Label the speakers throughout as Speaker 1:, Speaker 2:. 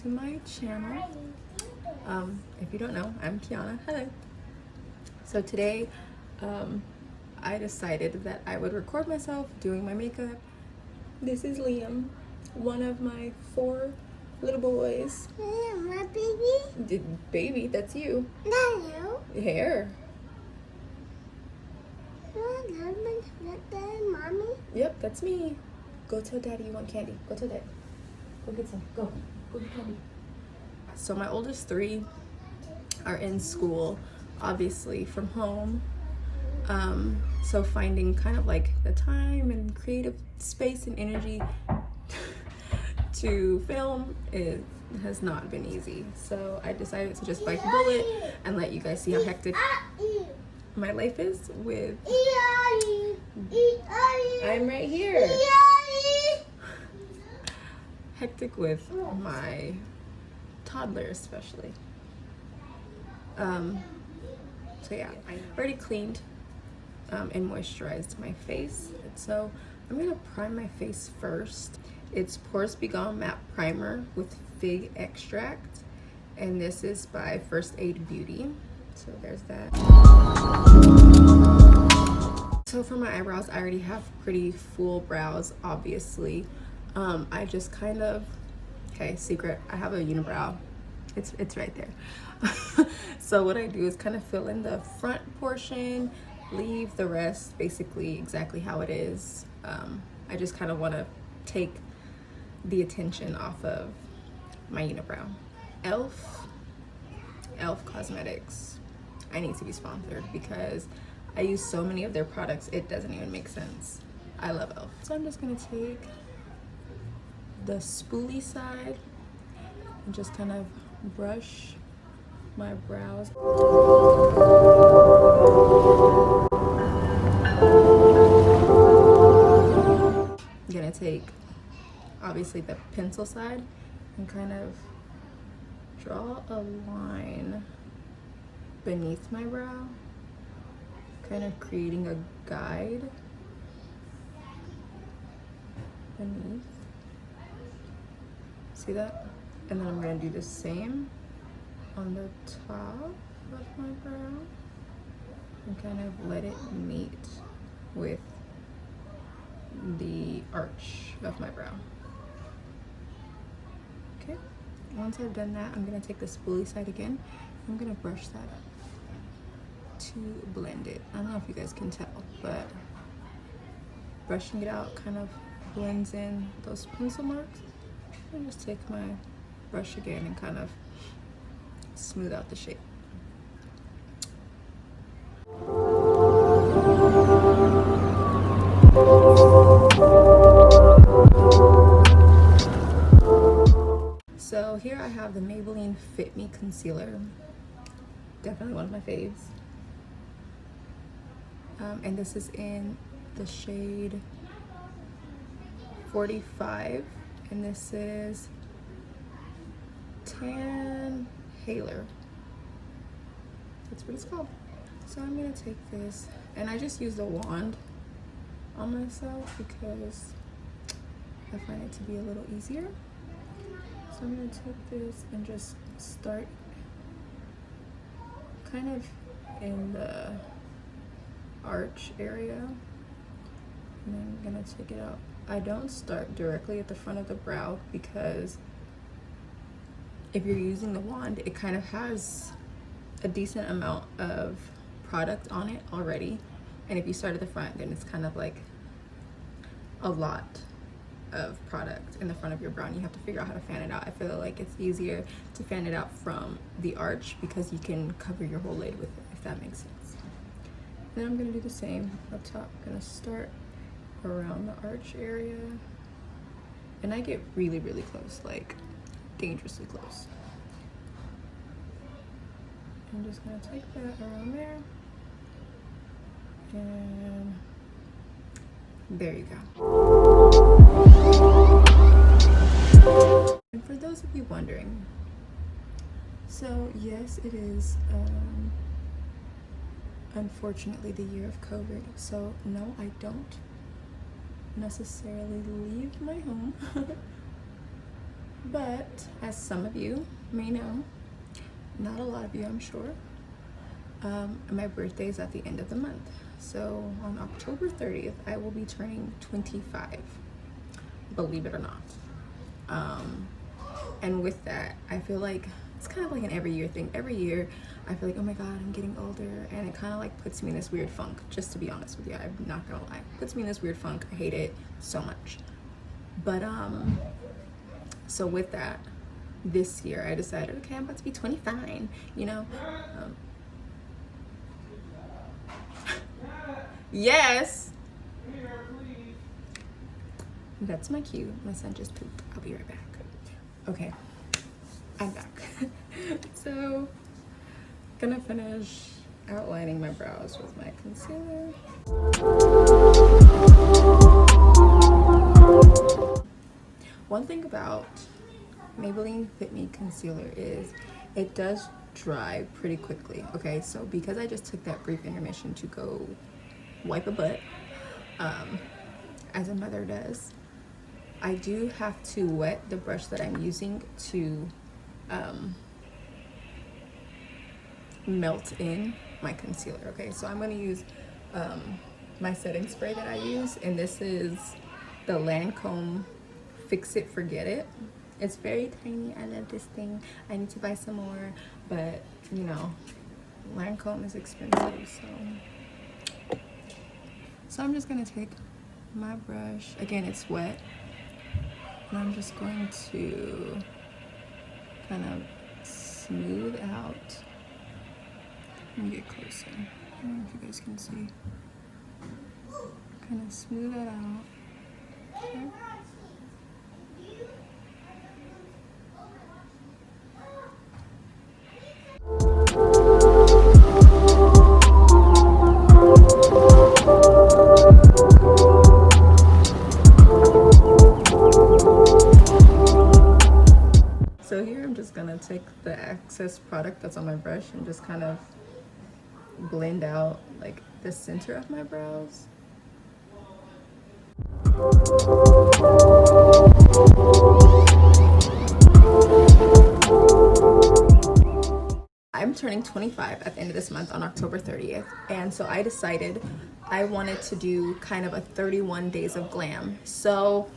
Speaker 1: to my channel. If you don't know, I'm Kiana. Hello. So today I decided that I would record myself doing my makeup. This is Liam, one of my 4 little boys.
Speaker 2: My baby?
Speaker 1: Baby, that's you.
Speaker 2: Not you.
Speaker 1: Hair.
Speaker 2: Mommy?
Speaker 1: Yep, that's me. Go tell daddy you want candy. Go tell daddy. Go get some. Go. Go get candy. So my oldest 3 are in school, obviously from home. So finding kind of like the time and creative space and energy to film has not been easy. So I decided to just bite the bullet and let you guys see how hectic my life is with... I'm right here. Hectic with my toddler especially. So yeah, I already cleaned and moisturized my face. So I'm gonna prime my face first. It's Pores Be Gone Matte Primer with Fig Extract, and this is by First Aid Beauty. So there's that. So for my eyebrows, I already have pretty full brows, obviously. I just kind of, okay, secret, I have a unibrow. It's right there. So what I do is kind of fill in the front portion, leave the rest basically exactly how it is. I just kind of want to take the attention off of my unibrow. Elf Cosmetics. I need to be sponsored because I use so many of their products, it doesn't even make sense. I love Elf. So I'm just gonna take the spoolie side and just kind of brush my brows. I'm gonna take obviously the pencil side and kind of draw a line beneath my brow, kind of creating a guide beneath. See that? And then I'm going to do the same on the top of my brow and kind of let it meet with the arch of my brow. Okay, once I've done that, I'm going to take the spoolie side again. I'm going to brush that up to blend it. I don't know if you guys can tell, but brushing it out kind of blends in those pencil marks. And just take my brush again and kind of smooth out the shape. So here I have the Maybelline Fit Me Concealer. Definitely one of my faves. And this is in the shade 45. And this is Tan Haler. That's what it's called. So I'm gonna take this, and I just use the wand on myself because I find it to be a little easier. So I'm gonna take this and just start kind of in the arch area, and then I'm gonna take it out. I don't start directly at the front of the brow because if you're using the wand, it kind of has a decent amount of product on it already, and if you start at the front, then it's kind of like a lot of product in the front of your brow and you have to figure out how to fan it out. I feel like it's easier to fan it out from the arch because you can cover your whole lid with it, if that makes sense. Then I'm gonna do the same up top. I'm gonna start around the arch area, and I get really close, like dangerously close. I'm just gonna take that around there, and there you go. And for those of you wondering, so yes, it is unfortunately the year of COVID, so no, I don't necessarily leave my home. But as some of you may know, not a lot of you I'm sure, my birthday is at the end of the month. So on October 30th, I will be turning 25, believe it or not. And with that, I feel like it's kind of like an every year thing. Every year, I feel like, oh my God, I'm getting older. And it kind of like puts me in this weird funk, just to be honest with you. I'm not gonna lie. It puts me in this weird funk. I hate it so much. But, so with that, this year, I decided, okay, I'm about to be 25, you know? Yes! That's my cue. My son just pooped. I'll be right back. Okay, I'm back. So, gonna finish outlining my brows with my concealer. One thing about Maybelline Fit Me concealer is it does dry pretty quickly. Okay, so because I just took that brief intermission to go wipe a butt, as a mother does, I do have to wet the brush that I'm using to melt in my concealer. Okay, so I'm going to use my setting spray that I use, and this is the Lancome Fix It Forget It. It's very tiny. I love this thing. I need to buy some more, but you know, Lancome is expensive, so I'm just gonna take my brush, again it's wet, and I'm just going to kind of smooth out. Let me get closer. I don't know if you guys can see. Kind of smooth that out. Okay. So here I'm just gonna take the excess product that's on my brush and just kind of blend out like the center of my brows. I'm turning 25 at the end of this month on October 30th, and so I decided I wanted to do kind of a 31 days of glam. So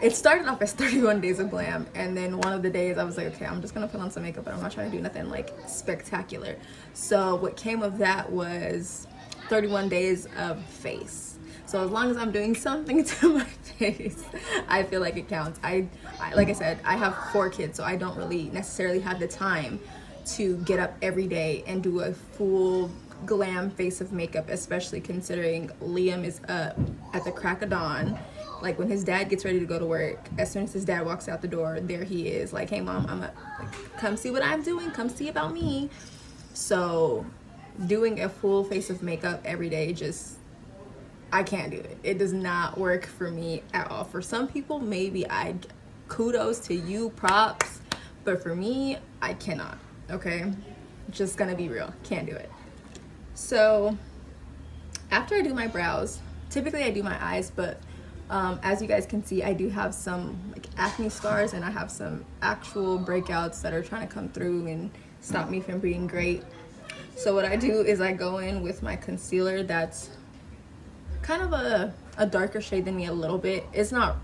Speaker 1: it started off as 31 days of glam, and then one of the days I was like, okay, I'm just gonna put on some makeup, but I'm not trying to do nothing like spectacular. So what came of that was 31 days of face. So as long as I'm doing something to my face, I feel like it counts. I like I said, I have 4 kids, so I don't really necessarily have the time to get up every day and do a full glam face of makeup, especially considering Liam is up at the crack of dawn. Like when his dad gets ready to go to work, as soon as his dad walks out the door, there he is like, hey mom, I'm up, like, come see what I'm doing, come see about me. So doing a full face of makeup every day, just, I can't do it. It does not work for me at all. For some people, maybe kudos to you, props, but for me, I cannot, okay? Just gonna be real, can't do it. So after I do my brows, typically I do my eyes, but as you guys can see, I do have some like acne scars, and I have some actual breakouts that are trying to come through and stop me from being great. So what I do is I go in with my concealer that's kind of a darker shade than me a little bit. It's not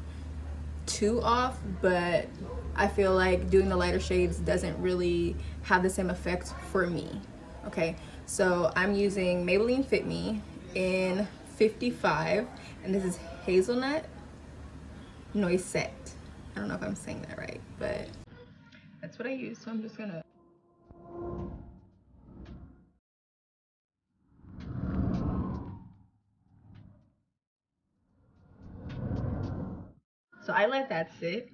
Speaker 1: too off, but I feel like doing the lighter shades doesn't really have the same effect for me. Okay, so I'm using Maybelline Fit Me in 55, and this is Hazelnut Noisette. I don't know if I'm saying that right, but that's what I use. So I'm just gonna I let that sit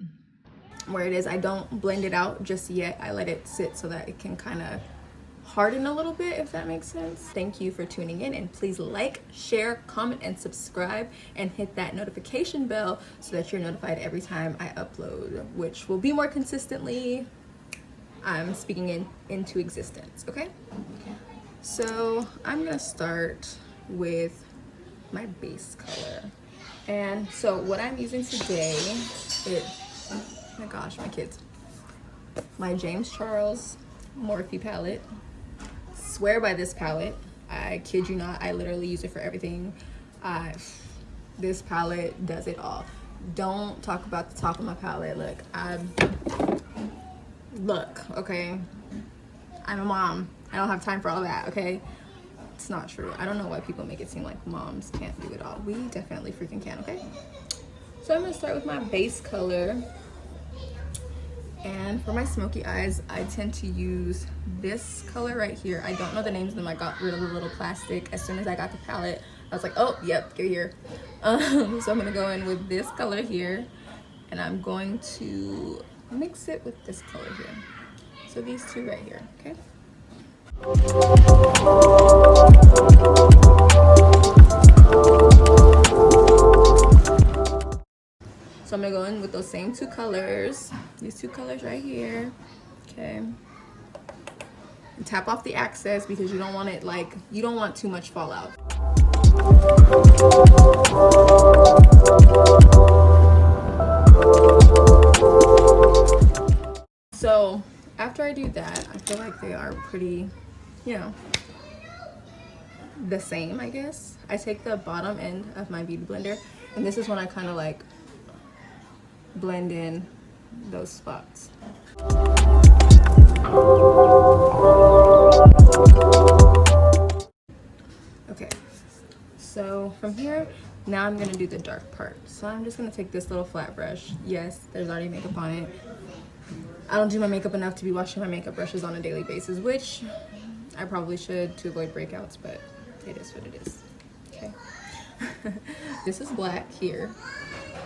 Speaker 1: where it is. I don't blend it out just yet. I let it sit so that it can kind of harden a little bit, if that makes sense. Thank you for tuning in, and please like, share, comment, and subscribe, and hit that notification bell so that you're notified every time I upload, which will be more consistently. I'm speaking into existence, okay? So I'm gonna start with my base color. And so what I'm using today, my gosh, my kids. My JamesCharles Morphe palette. Swear by this palette. I kid you not, I literally use it for everything. This palette does it all. Don't talk about the top of my palette. Look, okay? I'm a mom. I don't have time for all that, okay? It's not true. I don't know why people make it seem like moms can't do it all. We definitely freaking can, okay? So I'm gonna start with my base color. And for my smoky eyes, I tend to use this color right here. I don't know the names of them. I got rid of the little plastic as soon as I got the palette. I was like, oh, yep, you're here. So I'm gonna go in with this color here, and I'm going to mix it with this color here. So these two right here, okay? So I'm gonna go in with those same two colors, these two colors right here, okay? And tap off the excess because you don't want it you don't want too much fallout. So after I do that, I feel like they are pretty, you know, the same, I guess. I take the bottom end of my beauty blender, and this is when I kind of like blend in those spots. Okay, so from here, now I'm gonna do the dark part. So I'm just gonna take this little flat brush. Yes, there's already makeup on it. I don't do my makeup enough to be washing my makeup brushes on a daily basis, which I probably should to avoid breakouts, but it is what it is, okay? This is black here.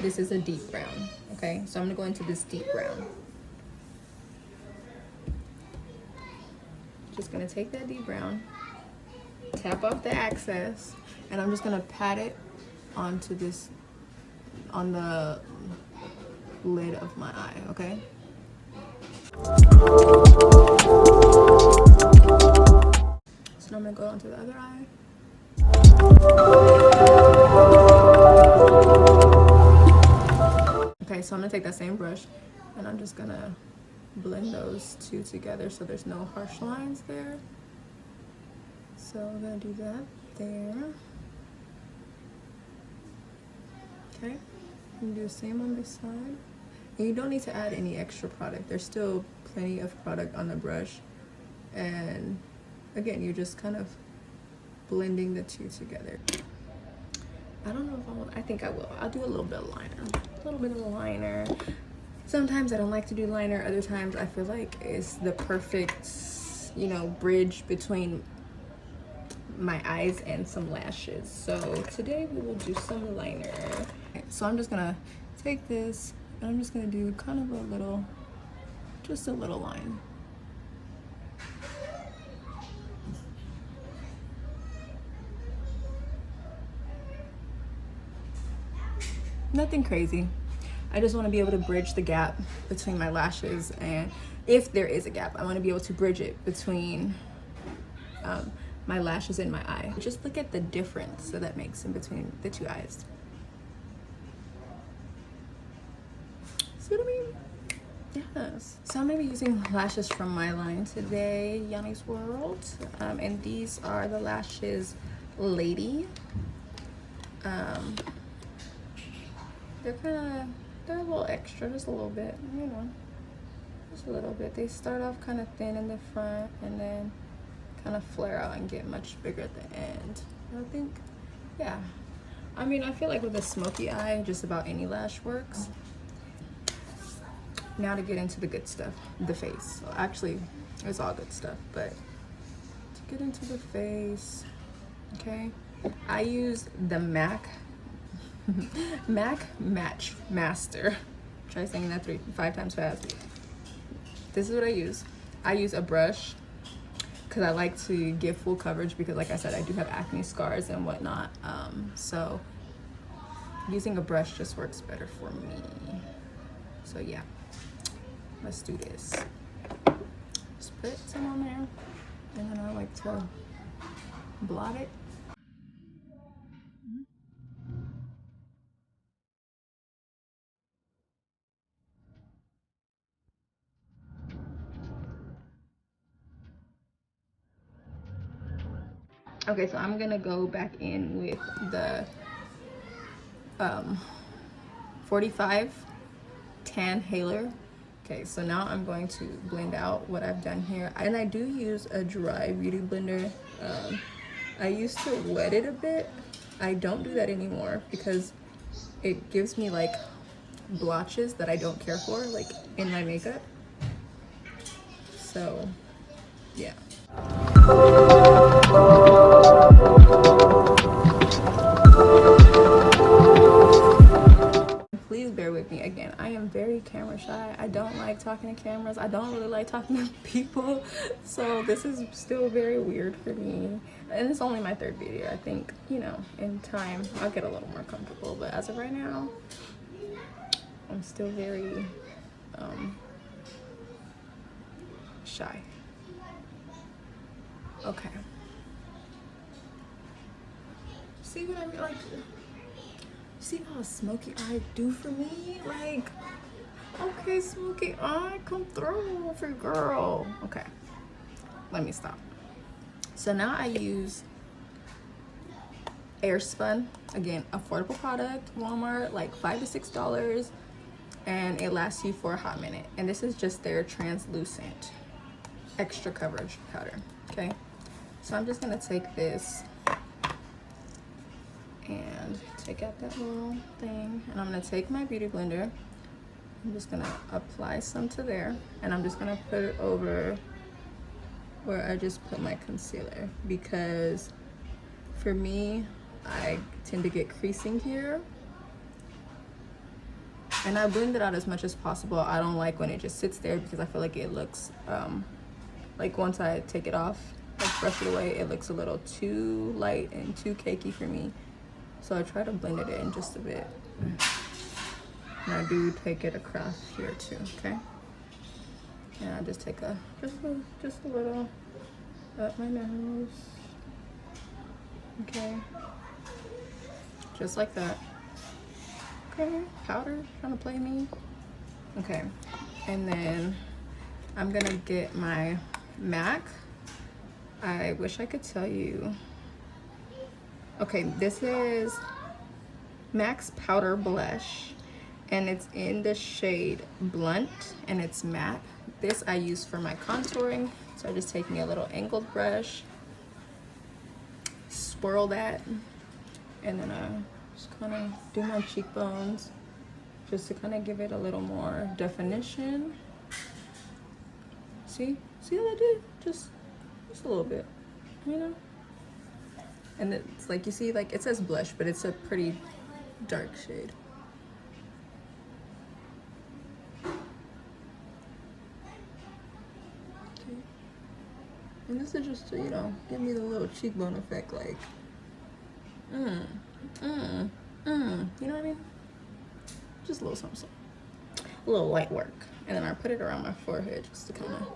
Speaker 1: This is a deep brown, okay? So I'm gonna go into this deep brown. Just gonna take that deep brown, tap off the excess, and I'm just gonna pat it onto this, on the lid of my eye, okay? So now I'm gonna go onto the other eye. Okay, so I'm gonna take that same brush and I'm just gonna blend those two together so there's no harsh lines there. So I'm gonna do that there. Okay, I'm gonna do the same on this side. And you don't need to add any extra product. There's still plenty of product on the brush. And again, you're just kind of blending the two together. I don't know if I think I will. I'll do a little bit of liner. A little bit of liner. Sometimes I don't like to do liner. Other times I feel like it's the perfect, you know, bridge between my eyes and some lashes. So today we will do some liner. So I'm just gonna take this and I'm just gonna do kind of a little, just a little line. Nothing crazy. I just want to be able to bridge the gap between my lashes, and if there is a gap, I want to be able to bridge it between my lashes and my eye. Just look at the difference that makes in between the two eyes. See what I mean? Yes. So I'm going to be using lashes from my line today, Yanni's World, and these are the lashes Lady. They're a little extra, just a little bit, you know, just a little bit. They start off kind of thin in the front and then kind of flare out and get much bigger at the end. I think, yeah. I mean, I feel like with a smoky eye, just about any lash works. Now to get into the good stuff, the face. So actually, it's all good stuff, but to get into the face, okay, I use the MAC Matchmaster. Try saying that 5 times fast. This is what I use. I use a brush because I like to give full coverage because, like I said, I do have acne scars and whatnot. So using a brush just works better for me. So yeah, let's do this. Just put some on there, and then I like to blot it. Okay, so I'm gonna go back in with the 45 tan Haler. Okay, so now I'm going to blend out what I've done here, and I do use a dry beauty blender. I used to wet it a bit. I don't do that anymore because it gives me like blotches that I don't care for, like in my makeup. So yeah. Please bear with me again. I am very camera shy. I don't like talking to cameras. I don't really like talking to people. So this is still very weird for me. And it's only my third video. I think, you know, in time I'll get a little more comfortable. But as of right now, I'm still very shy. Okay. See what I mean? Like, see how a smoky eye do for me? Like, okay, smoky eye, come through for girl. Okay, let me stop. So now I use Airspun. Again, affordable product, Walmart, like $5 to $6, and it lasts you for a hot minute. And this is just their translucent extra coverage powder. Okay, so I'm just gonna take this and take out that little thing, and I'm gonna take my beauty blender. I'm just gonna apply some to there, and I'm just gonna put it over where I just put my concealer, because for me, I tend to get creasing here, and I blend it out as much as possible. I don't like when it just sits there because I feel like it looks like once I take it off, like brush it away, it looks a little too light and too cakey for me. So I try to blend it in just a bit. And I do take it across here too, okay? And I just take just a little up my nose. Okay. Just like that. Okay, powder, trying to play me. Okay, and then I'm gonna get my MAC. I wish I could tell you. Okay, this is MAC's Powder Blush, and it's in the shade Blunt, and it's matte. This I use for my contouring, so I'm just taking a little angled brush, swirl that, and then I just kind of do my cheekbones just to kind of give it a little more definition. See what I did? Just a little bit, you know? And it's like, you see, like it says blush, but it's a pretty dark shade. Okay. And this is just to, you know, give me the little cheekbone effect, like, you know what I mean? Just a little something, a little light work. And then I put it around my forehead just to kind of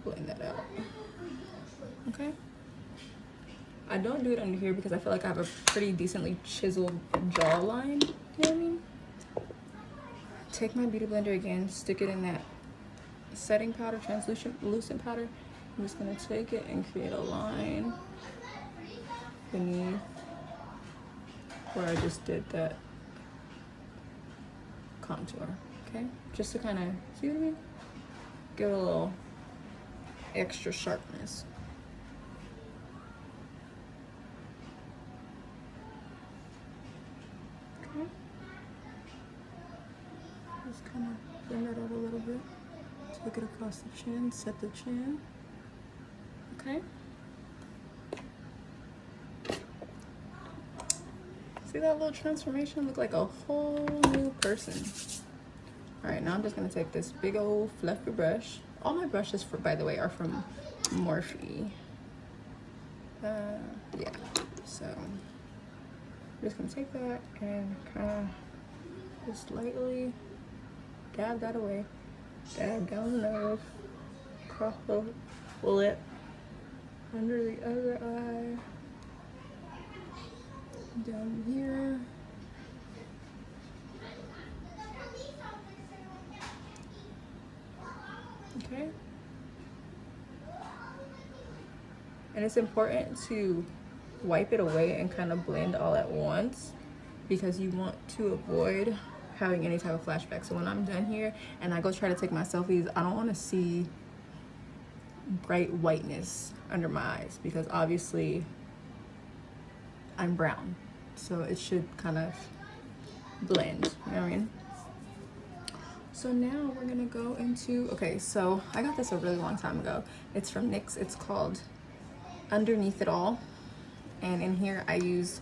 Speaker 1: blend that out. Okay? I don't do it under here because I feel like I have a pretty decently chiseled jawline. You know what I mean? Take my beauty blender again, stick it in that setting powder, translucent powder. I'm just gonna take it and create a line beneath where I just did that contour. Okay? Just to kind of, see what I mean? Give it a little extra sharpness. Okay. Just kind of bring that out a little bit. Take it across the chin, set the chin. Okay. See that little transformation? Look like a whole new person. All right, now I'm just gonna take this big old fluffy brush. All my brushes, by the way, are from Morphe. Yeah, so I'm just gonna take that and kind of just lightly dab that away. Dab down the nose, across the lip, under the other eye, down here. Okay. And it's important to wipe it away and kind of blend all at once because you want to avoid having any type of flashback. So when I'm done here and I go try to take my selfies, I don't want to see bright whiteness under my eyes because obviously I'm brown, so it should kind of blend, you know what I mean? So now we're gonna go into, okay, so I got this a really long time ago. It's from NYX. It's called Underneath It All, and in here I use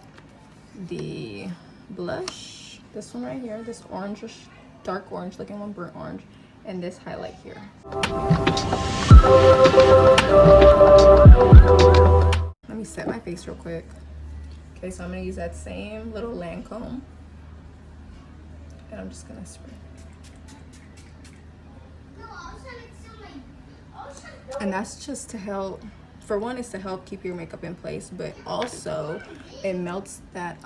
Speaker 1: the blush, this one right here, this orangish, dark orange looking one, burnt orange, and this highlight here. Let me set my face real quick. Okay, so I'm gonna use that same little Lancome, and I'm just gonna spray. And that's just to help, for one, is to help keep your makeup in place, but also it melts that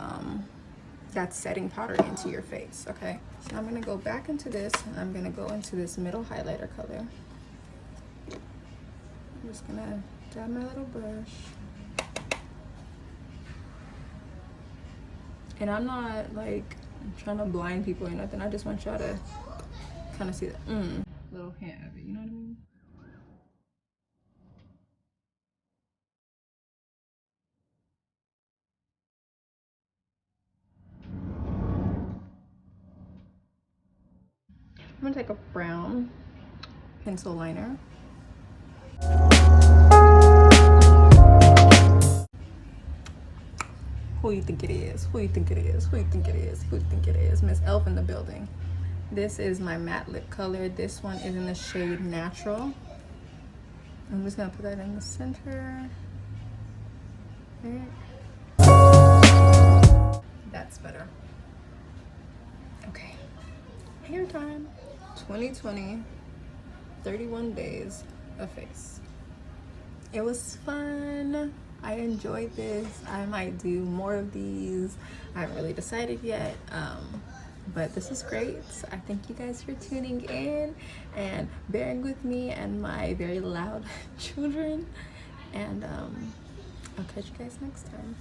Speaker 1: that setting powder into your face. Okay, so I'm gonna go back into this, and I'm gonna go into this middle highlighter color. I'm just gonna dab my little brush, and I'm not like trying to blind people or nothing. I just want y'all to kind of see that little hint of it, you know what I mean? I'm gonna take a brown pencil liner. Who you think it is? Who you think it is? Who you think it is? Who you think it is? Miss Elf in the building. This is my matte lip color. This one is in the shade Natural. I'm just gonna put that in the center. Okay. That's better. Okay. Hair time. 2020. 31 days of face. It was fun. I enjoyed this. I might do more of these. I haven't really decided yet, but this is great. I thank you guys for tuning in and bearing with me and my very loud children, and I'll catch you guys next time.